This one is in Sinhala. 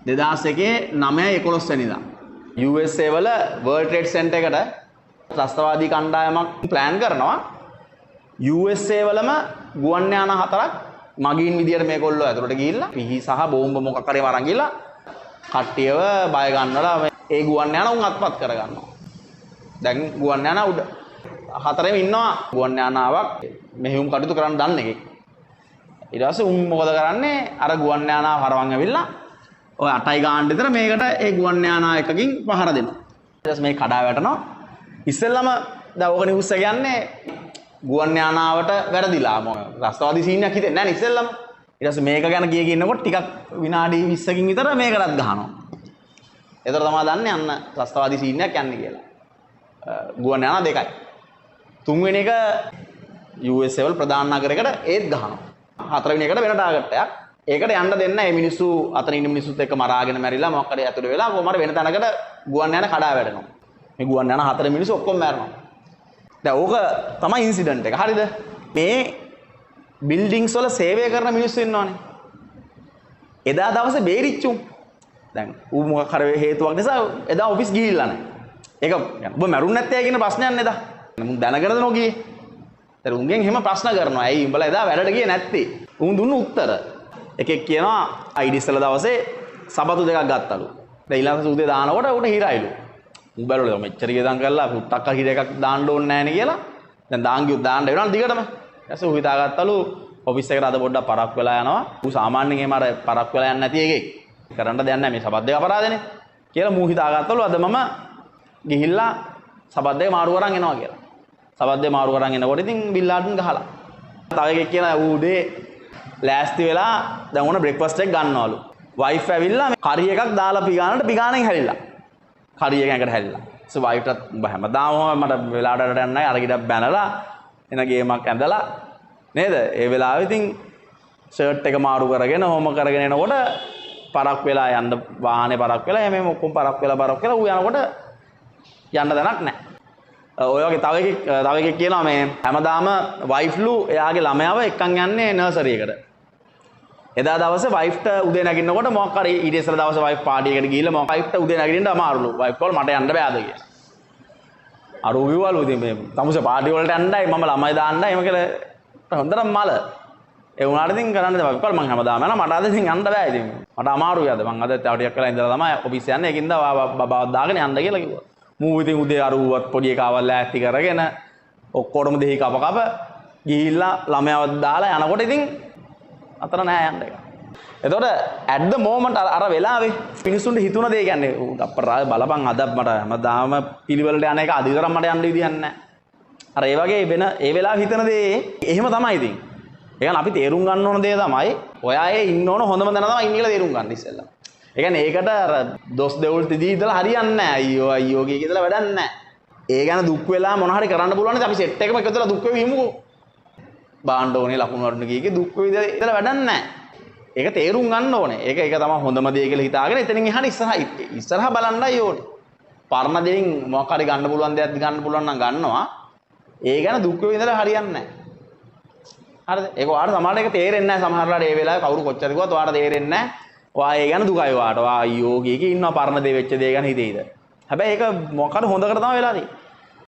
2001 9/11 වෙනිදා USA වල World Trade Center එකට ත්‍රස්තවාදී කණ්ඩායමක් ප්ලෑන් කරනවා USA වලම ගුවන් යාන 4ක් මගින් විදියට මේගොල්ලෝ ඇතුළට ගිහිල්ලා පිහි සහ බෝම්බ මොකක් හරි වරන් ගිහලා කට්ටියව බය ගන්නලා ඒ ගුවන් යාන උන් අත්පත් කරගන්නවා. දැන් ගුවන් යාන උඩ හතරෙම ඉන්නවා ගුවන් යානාවක් මෙහෙයුම් කටයුතු කරන්න දන්න එකෙක්. ඊට පස්සේ උන් මොකද කරන්නේ අර ගුවන් යානාව හරවන් ඇවිල්ලා ඔය 8යි ගාන විතර මේකට ඒ ගුවන් යානා එකකින් පහර දෙනවා. ඊට පස්සේ මේ කඩා වැටෙනවා. ඉස්සෙල්ලාම දැන් ඕක නිවුස් එක කියන්නේ ගුවන් යානාවට වැරදිලා මොකද රස්තවාදී සීන් එකක් හිතෙන්නේ නැහැ නේ ඉස්සෙල්ලාම. ඊට පස්සේ මේක ගැන කියනකොට ටිකක් විනාඩි 20කින් විතර මේකටත් ගහනවා. ඒතර තමයි දන්නේ අන්න රස්තවාදී සීන් එකක් යන්නේ කියලා. ගුවන් යානා දෙකයි. තුන්වෙනි එක USA වල ප්‍රධාන නගරයකට ඒත් ගහනවා. හතරවෙනි එකට වෙන ටාගට් එකක්. ඒකට යන්න දෙන්න මේ මිනිස්සු අතන ඉන්න මිනිස්සුත් එක්ක මරාගෙන මැරිලා මොකක් හරි ඇතුළේ වෙලා කොහමද වෙන තැනකට ගුවන් යාන කඩා වැටෙනවා. මේ ගුවන් යාන හතර මිනිස්සු ඔක්කොම මැරෙනවා. දැන් ඕක තමයි ඉන්සිඩන්ට් එක. හරිද? මේ බිල්ඩින්ග්ස් වල සේවය කරන මිනිස්සු ඉන්නවනේ. එදා දවසේ බේරිච්චුම්. දැන් ඌ මොකක් හරි හේතුවක් නිසා එදා ඔෆිස් ගිහිල්ලා නැහැ. ඒක ඔබ මැරුණ නැත්තේ කියන ප්‍රශ්නයක් නේද? මුන් දැනගෙනද නොගියේ? ඒතර උන්ගෙන් එහෙම ප්‍රශ්න කරනවා. ඇයි උඹලා එදා වැඩට ගියේ නැත්තේ? උන් දුන්න උත්තර. එකෙක් කියනවා අයිඩි ඉස්සලා දවසේ සබතු දෙකක් ගත්තලු. දැන් ඊළඟ සූදේ දානකොට උට හිරයිලු. උන් බැලුවල මෙච්චර ගියදම් කරලා පුට්ටක් හිර එකක් දාන්න ඕනේ නැහැ නේ කියලා. දැන් දාන් ගියොත් දාන්න වෙනවා දිගටම. ඊපස්සේ ඌ හිතාගත්තලු ඔෆිස් එකට අද පොඩ්ඩක් පරක් වෙලා යනවා. ඌ සාමාන්‍යයෙන් එහෙම අර පරක් වෙලා යන්නේ නැති එකෙක්. කරන්න දෙයක් නැහැ මේ සබත් දෙක අපරාධනේ. කියලා මූ හිතාගත්තලු අද මම ගිහිල්ලා සබත් දෙක මාරු කරන් එනවා කියලා. සබත් දෙක මාරු කරන් එනකොට ඉතින් බිල්ලාඩන් ගහලා. තව එකෙක් කියනවා ඌ උදේ ලෑස්ති වෙලා දැන් ඕන බ්‍රෙක්ෆාස්ට් එක ගන්නවලු. වයිෆ් ඇවිල්ලා කරි එකක් දාලා පිගානෙන් හැලිලා. කරි එකකට හැලිලා. සෝ වයිෆ්ටත් උඹ හැමදාම මට වෙලාවටට යන්නේ නැහැ. අරගිඩක් බැනලා එන ගේමක් ඇඳලා නේද? ඒ වෙලාවෙ ඉතින් ෂර්ට් එක මාරු කරගෙන හොම කරගෙන එනකොට පරක් වෙලා යන්න වාහනේ පරක් වෙලා එමෙ ඔක්කොම පරක් වෙලා ඌ යනකොට යන්න තැනක් නැහැ. ඔය වගේ තව එකෙක් කියනවා මේ හැමදාම වයිෆ්ලු එයාගේ ළමයාව එක්කන් යන්නේ නර්සරි එකට. එදා දවසේ වයිෆ්ට උදේ නැගිටිනකොට මොකක් හරි ඊට ඉස්සර දවසේ වයිෆ් පාටි එකට ගිහිල්ලා මොකක් වයිෆ්ට උදේ නැගිටින්න අමාරුලු. වයිෆ් කෝල් මට යන්න බෑද කියලා. අර උවිවලු ඉතින් මේ තමුසේ පාටි වලට යන්නයි මම ළමයි දාන්නයි එහෙම කියලා හොඳටම මල. ඒ වුණාට ඉතින් කරන්න දෙයක්. වයිෆ් කෝල් මං හැමදාම යනවා මට අද ඉතින් යන්න බෑ ඉතින්. මට අමාරුයි අද. මං අද තව ටිකක් වෙලා ඉඳලා තමයි ඔෆිස් යන්නේ. ඒකින්ද බබාවත් දාගෙන යන්න කියලා කිව්වා. මූ ඉතින් උදේ අර ඌවත් පොඩි එකවල් ලෑස්ති කරගෙන ඔක්කොටම දෙහි කප ගිහිල්ලා ළමයාවත් දාලා යනකොට ඉතින් අතර නෑ යන්න එක. එතකොට at the moment අර වෙලාවේ මිනිස්සුන්ට හිතුණ දේ කියන්නේ අපරාධ බලපන් අද මට හැමදාම පිළිවෙලට යන එක අද විතරක් මට යන්න විදියක් නෑ. අර ඒ වගේ වෙන ඒ වෙලාව හිතන දේ එහෙම තමයි ඉතින්. ඒ කියන්නේ අපි තේරුම් ගන්න ඕන දේ තමයි ඔයා ඒ ඉන්න ඕන හොඳම තැන තමයි ඉන්න කියලා තේරුම් ගන්න ඉස්සෙල්ලා. ඒ කියන්නේ ඒකට අර දොස් දෙවුල් තිදී ඉඳලා හරියන්නේ නැහැ. අයියෝ කිය කියලා වැඩක් නැහැ. ඒ ගැන දුක් වෙලා මොන හරි කරන්න පුළුවන් නම් අපි සෙට් එකම එකතුලා දුක් වෙවි හිමුකෝ. බාන්න ඕනේ ලකුණු වර්ණ කීකේ දුක් වෙවි ඉඳලා වැඩක් නැහැ. ඒක තේරුම් ගන්න ඕනේ. ඒක තමයි හොඳම දේ කියලා හිතාගෙන එතනින් එහාට ඉස්සරහ බලන්නයි ඕනේ. පරණ දෙයින් මොකක් හරි ගන්න පුළුවන් දෙයක් ගන්න පුළුවන් නම් ගන්නවා. ඒ ගැන දුක් වෙවි ඉඳලා හරියන්නේ නැහැ. හරිද? ඒක ඔයාලට සමහරවිට ඒක තේරෙන්නේ නැහැ සමහරවිට ඒ වෙලාවේ කවුරු කොච්චර කිව්වත් ඔයාලට තේරෙන්නේ නැහැ. ඔයා ඒ ගැන දුකයි ඔයාට. ඔයා අයියෝ කීකේ ඉන්නවා පරණ දේ වෙච්ච දේ ගැන හිතේයිද. හැබැයි ඒක මොකක්ද හොඳකට තමයි වෙලා තියෙන්නේ.